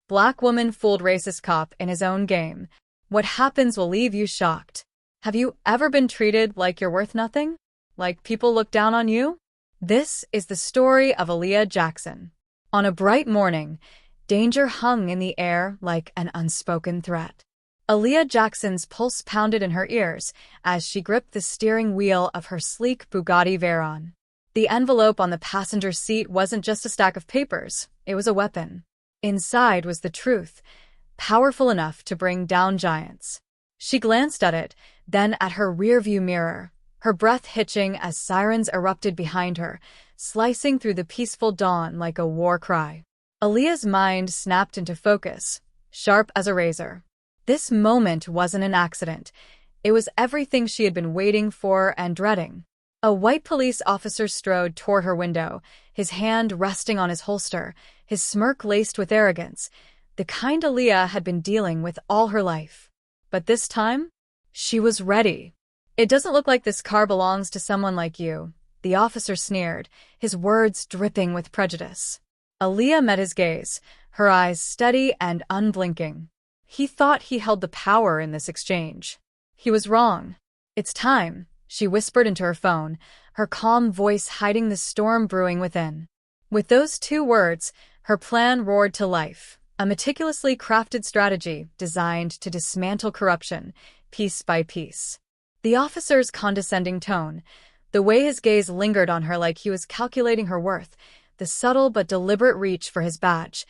Black woman fooled racist cop in his own game. What happens will leave you shocked. Have you ever been treated like you're worth nothing? Like people look down on you? This is the story of Aaliyah Jackson. On a bright morning, danger hung in the air like an unspoken threat. Aaliyah Jackson's pulse pounded in her ears as she gripped the steering wheel of her sleek Bugatti Veyron. The envelope on the passenger seat wasn't just a stack of papers, it was a weapon. Inside was the truth, powerful enough to bring down giants. She glanced at it, then at her rearview mirror, her breath hitching as sirens erupted behind her, slicing through the peaceful dawn like a war cry. Aaliyah's mind snapped into focus, sharp as a razor. This moment wasn't an accident. It was everything she had been waiting for and dreading. A white police officer strode toward her window, his hand resting on his holster, his smirk laced with arrogance, the kind Aaliyah had been dealing with all her life. But this time, she was ready. "It doesn't look like this car belongs to someone like you," the officer sneered, his words dripping with prejudice. Aaliyah met his gaze, her eyes steady and unblinking. He thought he held the power in this exchange. He was wrong. "It's time," she whispered into her phone, her calm voice hiding the storm brewing within. With those two words, her plan roared to life, a meticulously crafted strategy designed to dismantle corruption, piece by piece. The officer's condescending tone, the way his gaze lingered on her like he was calculating her worth, the subtle but deliberate reach for his badge,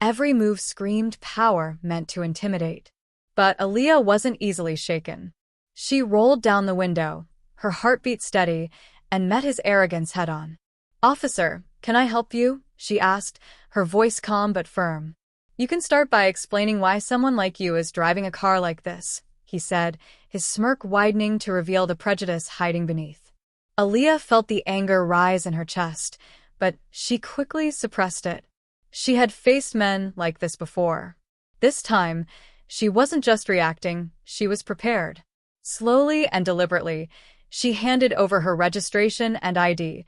every move screamed power meant to intimidate. But Aaliyah wasn't easily shaken. She rolled down the window, her heartbeat steady, and met his arrogance head-on. "Officer, can I help you?" she asked, her voice calm but firm. "You can start by explaining why someone like you is driving a car like this," he said, his smirk widening to reveal the prejudice hiding beneath. Aaliyah felt the anger rise in her chest, but she quickly suppressed it. She had faced men like this before. This time, she wasn't just reacting, she was prepared. Slowly and deliberately, she handed over her registration and ID,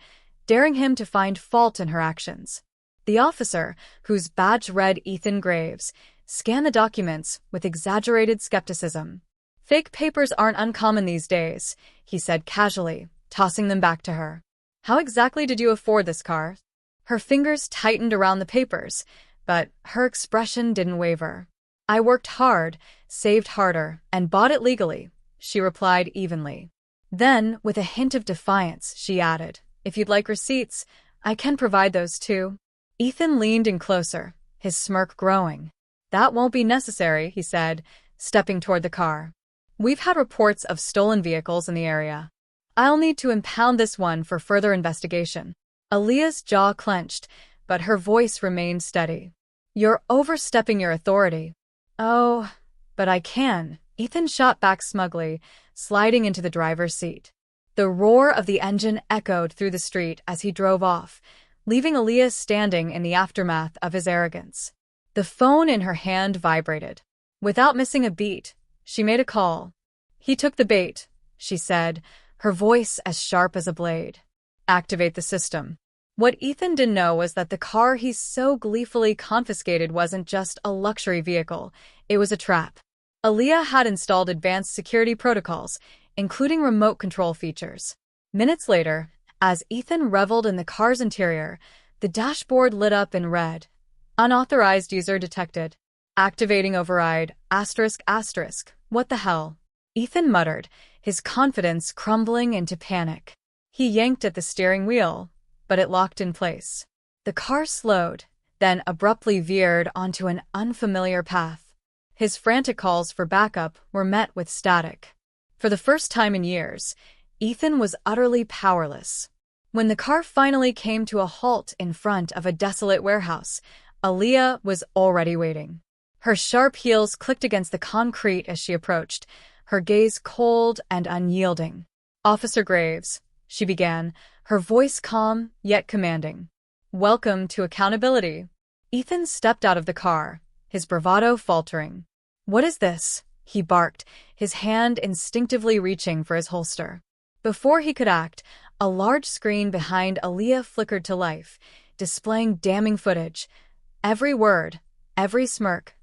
daring him to find fault in her actions. The officer, whose badge read Ethan Graves, scanned the documents with exaggerated skepticism. "Fake papers aren't uncommon these days," he said casually, tossing them back to her. "How exactly did you afford this car?" Her fingers tightened around the papers, but her expression didn't waver. "I worked hard, saved harder, and bought it legally," she replied evenly. Then, with a hint of defiance, she added, "If you'd like receipts, I can provide those too." Ethan leaned in closer, his smirk growing. "That won't be necessary," he said, stepping toward the car. "We've had reports of stolen vehicles in the area. I'll need to impound this one for further investigation." Aaliyah's jaw clenched, but her voice remained steady. "You're overstepping your authority." "Oh, but I can," Ethan shot back smugly, sliding into the driver's seat. The roar of the engine echoed through the street as he drove off, leaving Aaliyah standing in the aftermath of his arrogance. The phone in her hand vibrated. Without missing a beat, she made a call. "He took the bait," she said, her voice as sharp as a blade. "Activate the system." What Ethan didn't know was that the car he so gleefully confiscated wasn't just a luxury vehicle, it was a trap. Aaliyah had installed advanced security protocols, including remote control features. Minutes later, as Ethan reveled in the car's interior, the dashboard lit up in red. "Unauthorized user detected. Activating override, ***. What the hell?" Ethan muttered, his confidence crumbling into panic. He yanked at the steering wheel, but it locked in place. The car slowed, then abruptly veered onto an unfamiliar path. His frantic calls for backup were met with static. For the first time in years, Ethan was utterly powerless. When the car finally came to a halt in front of a desolate warehouse, Aaliyah was already waiting. Her sharp heels clicked against the concrete as she approached, her gaze cold and unyielding. "Officer Graves," she began, her voice calm yet commanding. "Welcome to accountability." Ethan stepped out of the car, his bravado faltering. "What is this?" he barked, his hand instinctively reaching for his holster. Before he could act, a large screen behind Aaliyah flickered to life, displaying damning footage. Every word, every smirk,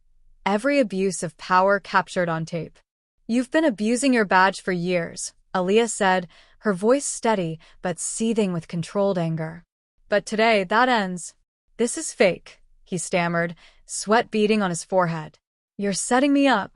every abuse of power captured on tape. "You've been abusing your badge for years," Aaliyah said, her voice steady but seething with controlled anger. "But today, that ends." "This is fake," he stammered, sweat beading on his forehead. "You're setting me up."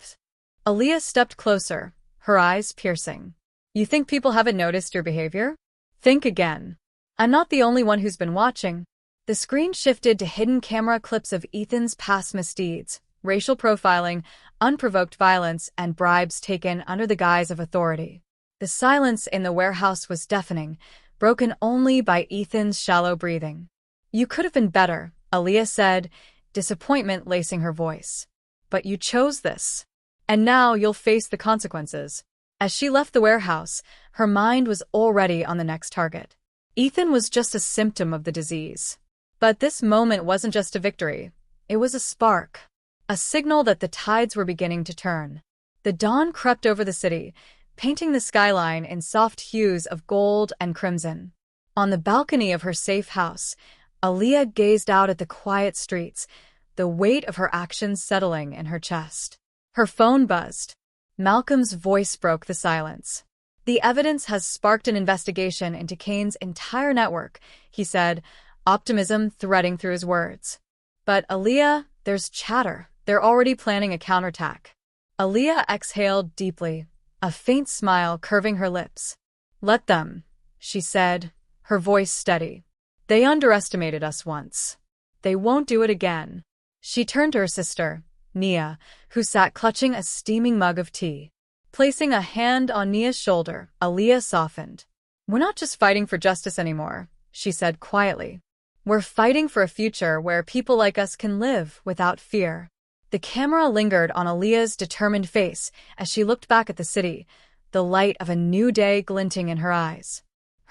Aaliyah stepped closer, her eyes piercing. "You think people haven't noticed your behavior? Think again. I'm not the only one who's been watching." The screen shifted to hidden camera clips of Ethan's past misdeeds, racial profiling, unprovoked violence, and bribes taken under the guise of authority. The silence in the warehouse was deafening, broken only by Ethan's shallow breathing. "You could have been better," Aaliyah said, disappointment lacing her voice. "But you chose this. And now you'll face the consequences." As she left the warehouse, her mind was already on the next target. Ethan was just a symptom of the disease. But this moment wasn't just a victory. It was a spark, a signal that the tides were beginning to turn. The dawn crept over the city, painting the skyline in soft hues of gold and crimson. On the balcony of her safe house, Aaliyah gazed out at the quiet streets, the weight of her actions settling in her chest. Her phone buzzed. Malcolm's voice broke the silence. "The evidence has sparked an investigation into Kane's entire network," he said, optimism threading through his words. "But Aaliyah, there's chatter. They're already planning a counterattack." Aaliyah exhaled deeply, a faint smile curving her lips. "Let them," she said, her voice steady. "They underestimated us once. They won't do it again." She turned to her sister, Nia, who sat clutching a steaming mug of tea. Placing a hand on Nia's shoulder, Aaliyah softened. "We're not just fighting for justice anymore," she said quietly. "We're fighting for a future where people like us can live without fear." The camera lingered on Aaliyah's determined face as she looked back at the city, the light of a new day glinting in her eyes.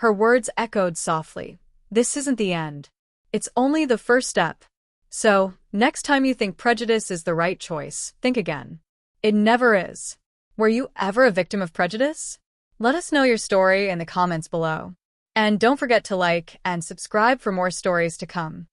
Her words echoed softly. "This isn't the end. It's only the first step. So, next time you think prejudice is the right choice, think again. It never is." Were you ever a victim of prejudice? Let us know your story in the comments below. And don't forget to like and subscribe for more stories to come.